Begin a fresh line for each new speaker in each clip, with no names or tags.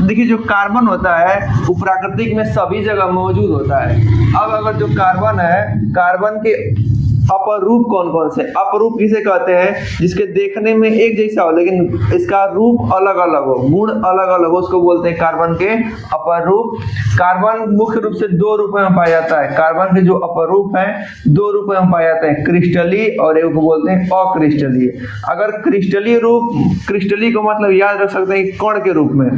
देखिए जो कार्बन होता है वो प्राकृतिक में सभी जगह मौजूद होता है। अब अगर जो कार्बन है, कार्बन के अपरूप कौन कौन से? अपरूप किसे कहते हैं? जिसके देखने में एक जैसा हो लेकिन इसका रूप अलग अलग हो, गुण अलग अलग हो, उसको बोलते हैं कार्बन के अपरूप। कार्बन मुख्य रूप से दो रूपों में पाया जाता है। कार्बन के जो अपरूप है दो रूपों में पाया जाता है, क्रिस्टलीय और एक को बोलते हैं अक्रिस्टलीय। अगर क्रिस्टलीय रूप, क्रिस्टलीय को मतलब याद रख सकते हैं कण के रूप में।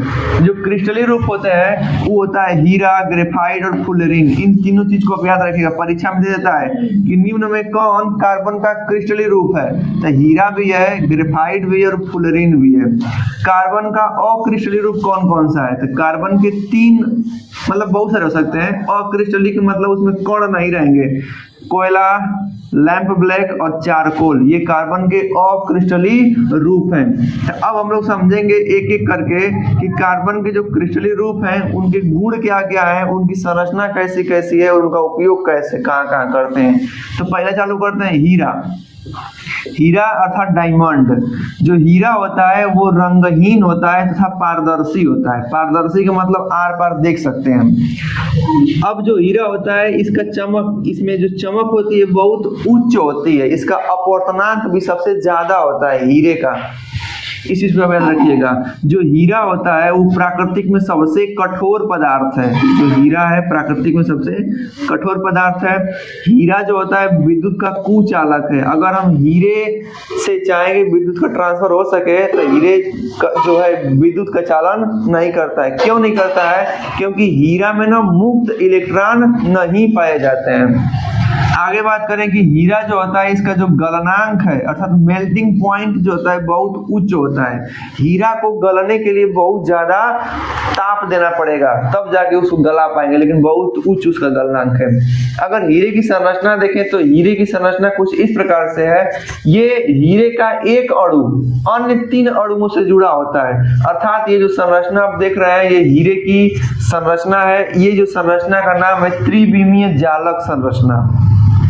जो क्रिस्टलीय रूप होते हैं वो होता है हीरा, ग्रेफाइट और फुलरीन। इन तीनों चीज को आप याद रखिएगा, परीक्षा में दे देता है कि निम्न में कौन कार्बन का क्रिस्टलीय रूप है? तो हीरा भी है, ग्रेफाइट भी है और फुलरीन भी है। कार्बन का अक्रिस्टलीय रूप कौन कौन सा है? तो कार्बन के तीन मतलब बहुत सारे हो सकते हैं। अक्रिस्टलीय के मतलब उसमें कण नहीं रहेंगे, कोयला, लैंप ब्लैक और चारकोल, ये कार्बन के अक्रिस्टलीय रूप हैं। तो अब हम लोग समझेंगे एक एक करके कि कार्बन के जो क्रिस्टलीय रूप हैं उनके गुण क्या क्या है, उनकी संरचना कैसी कैसी है और उनका उपयोग कैसे कहाँ कहाँ करते हैं। तो पहले चालू करते हैं हीरा। हीरा अर्थात डायमंड। जो हीरा होता है वो रंगहीन होता है तथा पारदर्शी होता है। पारदर्शी का मतलब आर पार देख सकते हैं। अब जो हीरा होता है इसका चमक, इसमें जो चमक होती है बहुत उच्च होती है। इसका अपवर्तनांक भी सबसे ज्यादा होता है हीरे का, इस चीज को याद रखिएगा। जो हीरा होता है वो प्राकृतिक में सबसे कठोर पदार्थ है। जो हीरा है प्राकृतिक में सबसे कठोर पदार्थ है। हीरा जो होता है विद्युत का कुचालक है। अगर हम हीरे से चाहेंगे विद्युत का ट्रांसफर हो सके तो हीरे जो है विद्युत का चालन नहीं करता है। क्यों नहीं करता है? क्योंकि हीरा में ना मुक्त इलेक्ट्रॉन नहीं पाए जाते हैं। आगे बात करें कि हीरा जो होता है इसका जो गलनांक है अर्थात मेल्टिंग पॉइंट जो होता है बहुत उच्च होता है। हीरा को गलने के लिए बहुत ज्यादा ताप देना पड़ेगा तब जाके उसको गला पाएंगे, लेकिन बहुत उच्च उसका गलनांक है। अगर हीरे की संरचना देखें तो हीरे की संरचना कुछ इस प्रकार से है। ये हीरे का एक अणु अन्य 3 अणुओं से जुड़ा होता है। अर्थात ये जो संरचना आप देख रहे हैं ये हीरे की संरचना है। ये जो संरचना का नाम है त्रिविमीय जालक संरचना।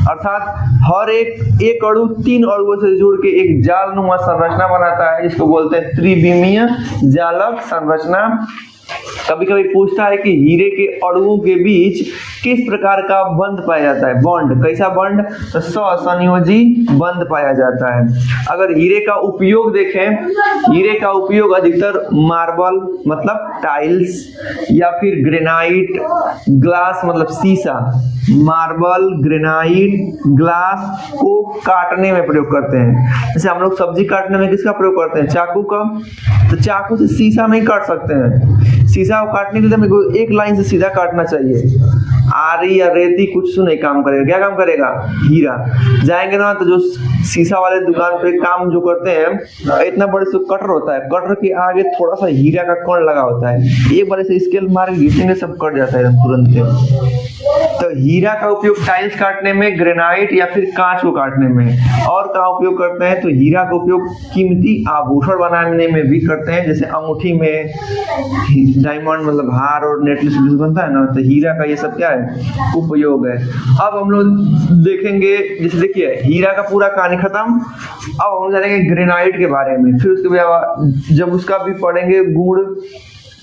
अर्थात हर एक अणु 3 अणुओं से जुड़ के एक जालनुमा संरचना बनाता है, जिसको बोलते हैं त्रिविमीय जालक संरचना। कभी कभी पूछता है कि हीरे के अणुओं के बीच किस प्रकार का बंध पाया जाता है, बॉन्ड। कैसा बॉन्ड? तो सहसंयोजी बंध पाया जाता है। अगर हीरे का उपयोग देखें, हीरे का उपयोग अधिकतर मार्बल मतलब टाइल्स या फिर ग्रेनाइट, ग्लास मतलब शीशा, मार्बल, ग्रेनाइट, ग्लास को काटने में प्रयोग करते हैं। जैसे हम लोग सब्जी काटने में किसका प्रयोग करते हैं? चाकू का। तो चाकू से शीशा नहीं काट सकते हैं। शीशा को काटने के लिए हमें एक लाइन से सीधा काटना चाहिए। आरी या रेती कुछ तो नहीं काम करेगा। क्या काम करेगा? हीरा। जाएंगे ना तो जो शीशा वाले दुकान पे काम जो करते हैं इतना बड़े से कटर होता है, कटर के आगे थोड़ा सा हीरा का कण लगा होता है, एक बार से स्केल मार के घिसेंगे सब कट जाता है तुरंत। तो हीरा का उपयोग टाइल्स काटने में, ग्रेनाइट या फिर कांच को काटने में। और का उपयोग करते हैं तो हीरा का उपयोग कीमती आभूषण बनाने में भी करते हैं। जैसे अंगूठी में डायमंड मतलब हार और नेकलेस बनता है ना, तो हीरा का ये सब क्या है? उपयोग है। अब हम लोग देखेंगे, जैसे देखिए हीरा का पूरा कहानी खत्म। अब हम जानेंगे ग्रेनाइट के बारे में, फिर उसके बाद जब उसका भी पढ़ेंगे गुण,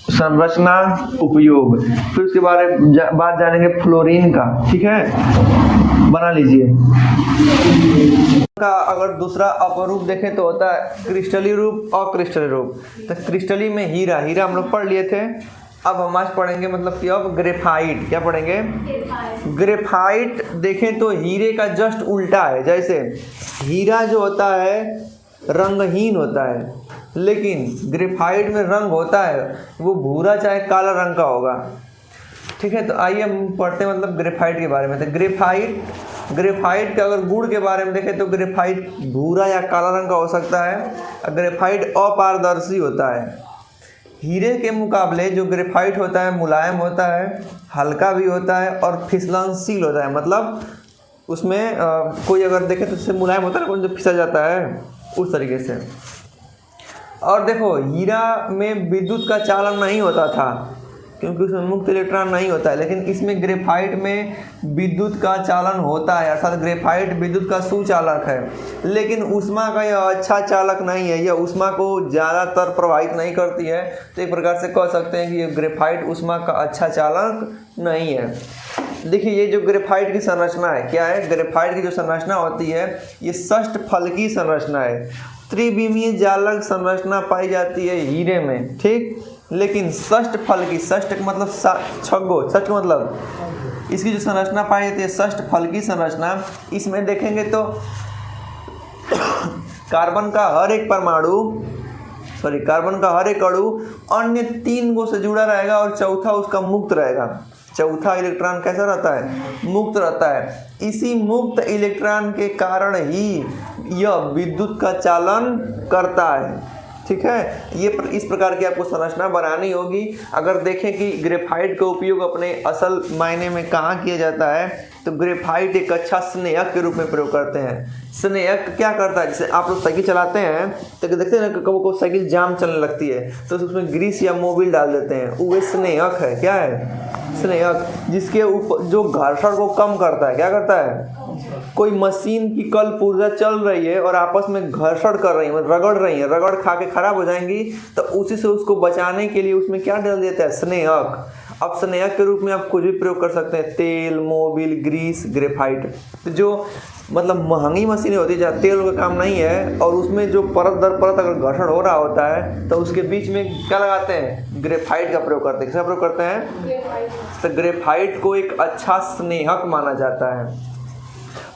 संरचना, उपयोग, फिर उसके बाद जानेंगे फ्लोरीन का। ठीक है, बना लीजिए। का अगर दूसरा अपरूप देखें तो होता है क्रिस्टलीय रूप और क्रिस्टलीय रूप। तो क्रिस्टलीय में हीरा हम लोग पढ़ लिए थे। अब हम आज पढ़ेंगे मतलब कि अब ग्रेफाइट। क्या पढ़ेंगे? ग्रेफाइट देखें तो हीरे का जस्ट उल्टा है। जैसे हीरा जो होता है रंगहीन होता है, लेकिन ग्रेफाइट में रंग होता है वो भूरा चाहे काला रंग का होगा। ठीक है, तो आइए हम पढ़ते हैं मतलब ग्रेफाइट के बारे में। तो ग्रेफाइट के अगर गुण के बारे में देखें तो ग्रेफाइट भूरा या काला रंग का हो सकता है। ग्रेफाइट अपारदर्शी होता है। हीरे के मुकाबले जो ग्रेफाइट होता है मुलायम होता है, हल्का भी होता है और फिसलनशील होता है। मतलब उसमें कोई अगर देखे तो उससे मुलायम होता है, जो फिसल जाता है उस तरीके से। और देखो हीरा में विद्युत का चालन नहीं होता था, क्योंकि उसमें मुक्त इलेक्ट्रॉन नहीं होता है। लेकिन इसमें ग्रेफाइट में विद्युत का चालन होता है, अर्थात ग्रेफाइट विद्युत का सुचालक है। लेकिन ऊष्मा का यह अच्छा चालक नहीं है, यह ऊष्मा को ज़्यादातर प्रभावित नहीं करती है। तो एक प्रकार से कह सकते हैं कि ये ग्रेफाइट ऊष्मा का अच्छा चालक नहीं है। देखिए ये जो ग्रेफाइट की संरचना है, क्या है, ग्रेफाइट की जो संरचना होती है ये षष्ठ फलकी संरचना है। त्रिविमीय जालक संरचना पाई जाती है हीरे में, ठीक। लेकिन षष्ठ फलकी, षष्ठ मतलब छगो, षष्ठ मतलब इसकी जो संरचना पाई जाती है षष्ठ फलकी संरचना, इसमें देखेंगे तो कार्बन का हर एक परमाणु, कार्बन का हर एक अणु अन्य 3 गो से जुड़ा रहेगा और चौथा उसका मुक्त रहेगा। चौथा इलेक्ट्रॉन कैसा रहता है, मुक्त रहता है। इसी मुक्त इलेक्ट्रॉन के कारण ही यह विद्युत का चालन करता है, ठीक है। ये इस प्रकार की आपको संरचना बनानी होगी। अगर देखें कि ग्रेफाइट का उपयोग अपने असल मायने में कहाँ किया जाता है, तो ग्रेफाइट एक अच्छा स्नेहक के रूप में प्रयोग करते हैं। स्नेहक क्या करता है, जैसे आप लोग साइकिल चलाते हैं तो देखते हैं ना, कभी को साइकिल जाम चलने लगती है तो उसमें ग्रीस या मोबिल डाल देते हैं, वो स्नेहक है। क्या है, स्नेहक, जिसके ऊपर जो घर्षण को कम करता है। क्या करता है, कोई मशीन की कल पुर्जा चल रही है और आपस में घर्षण कर रही है, रगड़ रही है, रगड़ खा के खराब हो जाएंगी, तो उसी से उसको बचाने के लिए उसमें क्या डाल देता है, स्नेहक। अब स्नेहक के रूप में आप कुछ भी प्रयोग कर सकते हैं, तेल, मोबिल, ग्रीस, ग्रेफाइट। तो जो मतलब महंगी मशीनें होती है जहाँ तेल का काम नहीं है और उसमें जो परत दर परत अगर घर्षण हो रहा होता है तो उसके बीच में क्या लगाते हैं, ग्रेफाइट का प्रयोग करते हैं। किसका प्रयोग करते हैं, तो ग्रेफाइट को एक अच्छा स्नेहक माना जाता है।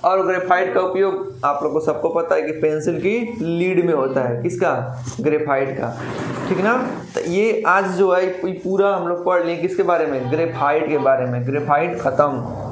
और ग्रेफाइट का उपयोग आप लोग को सबको पता है कि पेंसिल की लीड में होता है, किसका, ग्रेफाइट का, ठीक ना। तो ये आज जो है पूरा हम लोग पढ़ लिए किसके बारे में, ग्रेफाइट के बारे में। ग्रेफाइट खत्म।